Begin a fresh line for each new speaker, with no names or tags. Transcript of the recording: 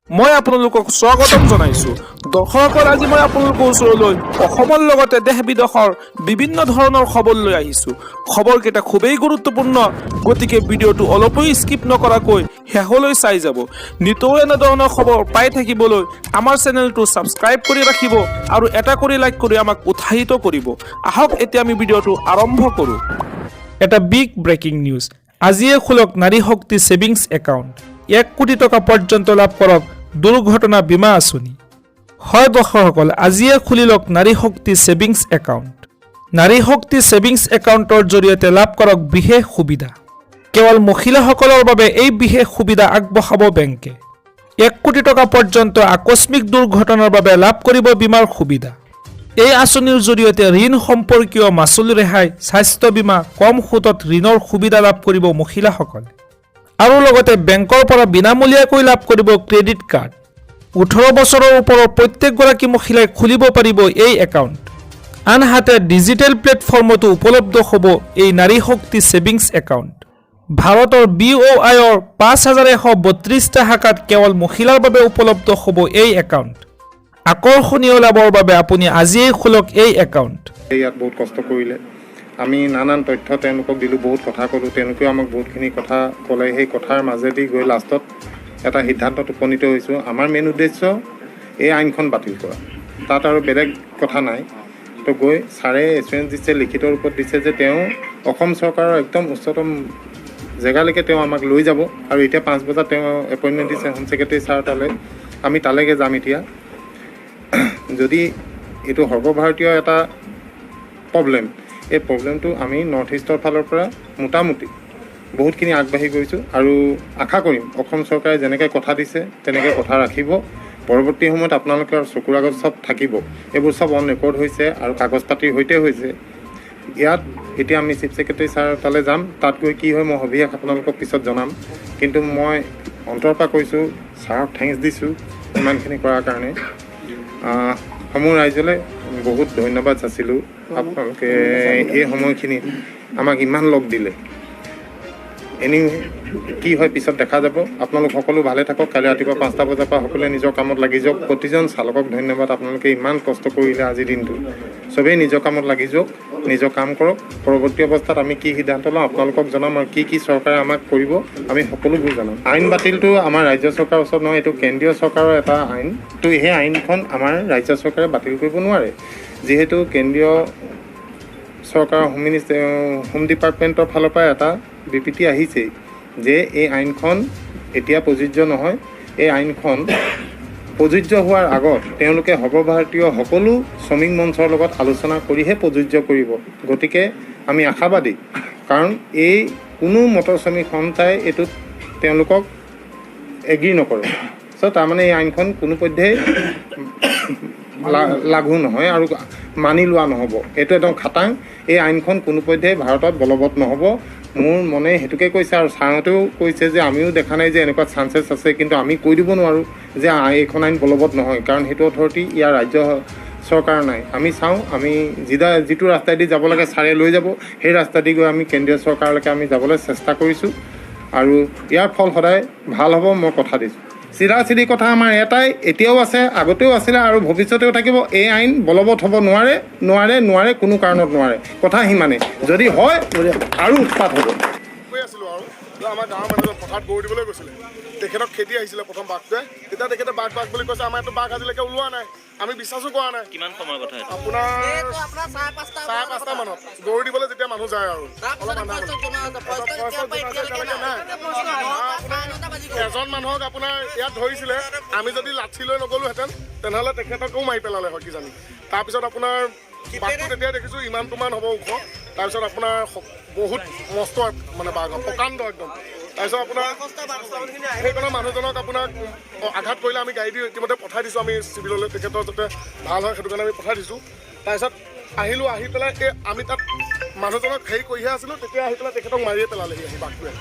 মই আপোনালোকক স্বাগতম জনাইছো। দৰ্শকসকল, আজি মই আপোনালোকৰ ওচৰলৈ অসমৰ লগতে দেশ বিদেশৰ বিভিন্ন ধৰণৰ খবৰ লৈ আহিছো। খবৰকেইটা খুবেই গুৰুত্বপূৰ্ণ, গতিকে ভিডিঅ'টো অলপো স্কিপ নকৰাকৈ শেষলৈ চাই যাব। নিতৌ এনেধৰণৰ খবৰ পাই থাকিবলৈ আমাৰ চেনেলটো ছাবস্ক্ৰাইব কৰি ৰাখিব আৰু এটা কৰি লাইক কৰি আমাক উৎসাহিত কৰিব। আহক এতিয়া আমি ভিডিঅ'টো আৰম্ভ কৰোঁ। এটা বিগ ব্ৰেকিং নিউজ। আজিয়ে খোলক নাৰী শক্তি ছেভিংছ একাউণ্ট। 1 কোটি টকা পৰ্যন্ত লাভ কৰক দুৰ্ঘটনা বীমা আঁচনি। হয় দৰ্শকসকল, আজিয়ে খুলি লওক নাৰী শক্তি ছেভিংছ একাউণ্ট। নাৰী শক্তি ছেভিংছ একাউণ্টৰ জৰিয়তে লাভ কৰক বিশেষ সুবিধা। কেৱল মহিলাসকলৰ বাবে এই বিশেষ সুবিধা আগবঢ়াব বেংকে। 1 কোটি টকা পৰ্যন্ত আকস্মিক দুৰ্ঘটনাৰ বাবে লাভ কৰিব বীমাৰ সুবিধা। এই আঁচনিৰ জৰিয়তে ঋণ সম্পৰ্কীয় মাচুল ৰেহাই, স্বাস্থ্য বীমা, কম সুতত ঋণৰ সুবিধা লাভ কৰিব মহিলাসকলে। আৰু লগতে বেংকৰ পৰা বিনামূলীয়াকৈ লাভ কৰিব ক্ৰেডিট কাৰ্ড। 18 বছৰৰ ওপৰৰ প্ৰত্যেকগৰাকী মহিলাই খুলিব পাৰিব এই একাউণ্ট। আনহাতে ডিজিটেল প্লেটফৰ্মতো উপলব্ধ হ'ব এই নাৰী শক্তি ছেভিংছ একাউণ্ট। ভাৰতৰ BOIৰ 5132টা শাখাত কেৱল মহিলাৰ বাবে উপলব্ধ হ'ব এই একাউণ্ট। আকৰ্ষণীয় লাভৰ বাবে আপুনি আজিয়েই খোলক এই একাউণ্ট।
ইয়াত বহুত কষ্ট কৰিলে, আমি নানান তথ্য তেওঁলোকক দিলোঁ, বহুত কথা ক'লোঁ, তেওঁলোকেও আমাক বহুতখিনি কথা ক'লে। সেই কথাৰ মাজেদি গৈ লাষ্টত এটা সিদ্ধান্তত উপনীত হৈছোঁ। আমাৰ মেইন উদ্দেশ্য এই আইনখন বাতিল কৰা, তাত আৰু বেলেগ কথা নাই। তো গৈ ছাৰে এছুৰেঞ্চ দিছে, লিখিত ৰূপত দিছে যে তেওঁ অসম চৰকাৰৰ একদম উচ্চতম জেগালৈকে তেওঁ আমাক লৈ যাব। আৰু এতিয়া 5 বজাত তেওঁ এপইণ্টমেণ্ট দিছে হোম ছেক্ৰেটাৰী ছাৰ তালৈ। আমি তালৈকে যাম এতিয়া। যদি এইটো সৰ্বভাৰতীয় এটা প্ৰব্লেম, এই প্ৰব্লেমটো আমি নৰ্থ ইষ্টৰ ফালৰ পৰা মোটামুটি বহুতখিনি আগবাঢ়ি গৈছোঁ আৰু আশা কৰিম অসম চৰকাৰে যেনেকৈ কথা দিছে তেনেকৈ কথা ৰাখিব। পৰৱৰ্তী সময়ত আপোনালোকৰ চকুৰ আগত চব থাকিব। এইবোৰ চব অন ৰেকৰ্ড হৈছে আৰু কাগজ পাতিৰ সৈতে হৈছে। ইয়াত এতিয়া আমি চিফ ছেক্ৰেটাৰী ছাৰ তালৈ যাম। তাত গৈ কি হয় মই সবিশেষ আপোনালোকক পিছত জনাম। কিন্তু মই অন্তৰৰ পৰা কৈছোঁ, ছাৰক থেংকছ দিছোঁ ইমানখিনি কৰাৰ কাৰণে। সমূহ ৰাইজলৈ বহুত ধন্যবাদ যাচিলোঁ। আপোনালোকে এই সময়খিনিত আমাক ইমান লগ দিলে। কি হয় পিছত দেখা যাব। আপোনালোক সকলো ভালে থাকক। কাইলৈ ৰাতিপুৱা 5টা বজাৰ পৰা সকলোৱে নিজৰ কামত লাগি যাওক। প্ৰতিজন চালকক ধন্যবাদ, আপোনালোকে ইমান কষ্ট কৰিলে আজিৰ দিনটো। চবেই নিজৰ কামত লাগি যাওক, নিজৰ কাম কৰক। পৰৱৰ্তী অৱস্থাত আমি কি সিদ্ধান্ত লওঁ আপোনালোকক জনাম আৰু কি চৰকাৰে আমাক কৰিব আমি সকলোবোৰ জনাম। আইন বাতিলটো আমাৰ ৰাজ্য চৰকাৰৰ ওচৰত নহয়, এইটো কেন্দ্ৰীয় চৰকাৰৰ এটা আইন। তো সেই আইনখন আমাৰ ৰাজ্য চৰকাৰে বাতিল কৰিব নোৱাৰে। যিহেতু কেন্দ্ৰীয় চৰকাৰৰ হোম ডিপাৰ্টমেণ্টৰ ফালৰ পৰা এটা বিবৃতি আহিছেই যে এই আইনখন এতিয়া প্ৰযোজ্য নহয়। এই আইনখন প্ৰযোজ্য হোৱাৰ আগত তেওঁলোকে সৰ্বভাৰতীয় সকলো শ্ৰমিক মঞ্চৰ লগত আলোচনা কৰিহে প্ৰযোজ্য কৰিব। গতিকে আমি আশাবাদী, কাৰণ এই কোনো মটৰ শ্ৰমিক সন্থাই এইটোত তেওঁলোকক এগ্ৰী নকৰে। চ' তাৰমানে এই আইনখন কোনোপধ্যেই লাগু নহয় আৰু মানি লোৱা নহ'ব। এইটো একদম খাটাং। এই আইনখন কোনোপধ্যেই ভাৰতত বলবৎ নহ'ব। মোৰ মনে সেইটোকে কৈছে আৰু ছাৰহঁতেও কৈছে যে আমিও দেখা নাই যে এনেকুৱা চান্সেছ আছে, কিন্তু আমি কৈ দিব নোৱাৰোঁ যে এইখন আইন বলবৎ নহয়, কাৰণ সেইটো অথৰিটি ইয়াৰ ৰাজ্য চৰকাৰ নাই। আমি চাওঁ, আমি যিটো ৰাস্তাইদি যাব লাগে ছাৰে লৈ যাব, সেই ৰাস্তাইদি গৈ আমি কেন্দ্ৰীয় চৰকাৰলৈকে আমি যাবলৈ চেষ্টা কৰিছোঁ আৰু ইয়াৰ ফল সদায় ভাল হ'ব, মই কথা দিছোঁ। চিধা কথা আমাৰ এটাই, এতিয়াও আছে, আগতেও আছিলে আৰু ভৱিষ্যতেও থাকিব। এই আইন বলবৎ হ'ব নোৱাৰে, কোনো কাৰণত নোৱাৰে। কথা সিমানে। যদি হয় আৰু উৎপাত হ'ব।
কৈ আছিলোঁ আৰু আমাৰ গাঁৱৰ মানুহে পথাৰত গৰু দিবলৈ গৈছিলে, তেখেতক খেদি আহিছিলে প্ৰথম বাঘটোৱে। তেতিয়া তেখেতে বাঘ বুলি কৈছে। আমাৰ ইয়াতো বাঘ আজিলৈকে ওলোৱা নাই, আমি বিশ্বাসো কৰা নাই।
কিমান সময়ৰ কথা?
আপোনাৰ 5:30 মানত গৰু দিবলৈ যেতিয়া মানুহ যায় আৰু এজন মানুহক আপোনাৰ ইয়াত ধৰিছিলে। আমি যদি লাঠি লৈ নগ'লোহেঁতেন তেনেহ'লে তেখেতকো মাৰি পেলালে হয় কিজানি। তাৰপিছত আপোনাৰ বাঘটো তেতিয়া দেখিছোঁ ইমানটোমান হ'ব ওখ। তাৰপিছত আপোনাৰ বহুত মস্ত মানে বাঘ, প্ৰকাণ্ড একদম। তাৰপিছত আপোনাৰ সেইকণৰ মানুহজনক আপোনাক আঘাত কৰিলে। আমি গাড়ী দি ইতিমধ্যে পঠাই দিছোঁ আমি চিভিললৈ, তেখেতৰ যাতে ভাল হয় সেইটো কাৰণে আমি পঠাই দিছোঁ। তাৰপিছত আহিলোঁ, আহি পেলাই আমি তাত মানুহজনক হেৰি কৰিহে আছিলোঁ, তেতিয়া আহি পেলাই তেখেতক মাৰিয়ে পেলালেহি আহি বাঘটোৱে।